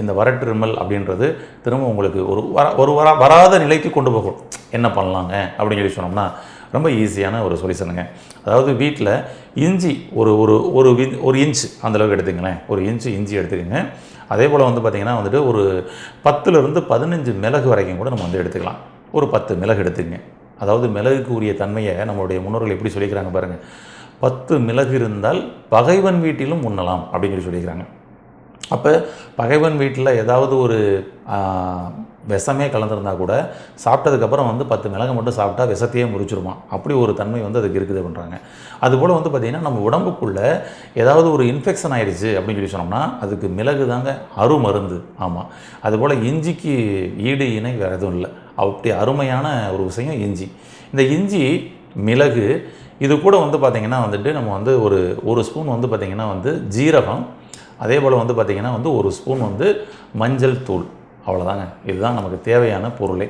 இந்த வறட்டிருமல் அப்படின்றது திரும்ப உங்களுக்கு வராத நிலைக்கு கொண்டு போகும். என்ன பண்ணலாங்க அப்படின்னு சொல்லி சொன்னோம்னா ரொம்ப ஈஸியான ஒரு சொல்யூஷனுங்க. அதாவது வீட்டில் இஞ்சி ஒரு ஒரு ஒரு ஒரு இன்ச்சு அந்தளவுக்கு எடுத்துங்களேன். ஒரு இன்ச்சு இஞ்சி எடுத்துக்கோங்க. அதே போல் பார்த்திங்கன்னா ஒரு 10லேருந்து 15 மிளகு வரைக்கும் கூட நம்ம எடுத்துக்கலாம். ஒரு 10 மிளகு எடுத்துக்கங்க. அதாவது மிளகுக்கு உரிய தன்மையை நம்மளுடைய முன்னோர்கள் எப்படி சொல்லிக்கிறாங்க பாருங்கள். 10 மிளகு இருந்தால் பகைவன் வீட்டிலும் உண்ணலாம் அப்படின்னு சொல்லிக்கிறாங்க. அப்போ பகைவன் வீட்டில் ஏதாவது ஒரு விஷமே கலந்துருந்தால் கூட சாப்பிட்டதுக்கப்புறம் 10 மிளகு மட்டும் சாப்பிட்டா விஷத்தையே முறிச்சிருமா, அப்படி ஒரு தன்மை அதுக்கு இருக்குது பண்ணுறாங்க. அதுபோல் பார்த்திங்கன்னா நம்ம உடம்புக்குள்ளே ஏதாவது ஒரு இன்ஃபெக்ஷன் ஆகிடுச்சு அப்படின்னு சொல்லி சொன்னோம்னா அதுக்கு மிளகு தாங்க அருமருந்து. ஆமாம், அதுபோல் இஞ்சிக்கு ஈடு இணை வேறு எதுவும் இல்லை. அப்படி அருமையான ஒரு விஷயம் இஞ்சி. இந்த இஞ்சி மிளகு இது கூட பார்த்திங்கன்னா நம்ம ஒரு ஸ்பூன் பார்த்திங்கன்னா ஜீரகம், அதே போல் பார்த்திங்கன்னா ஒரு ஸ்பூன் மஞ்சள் தூள். அவ்வளோதாங்க. இதுதான் நமக்கு தேவையான பொருளே.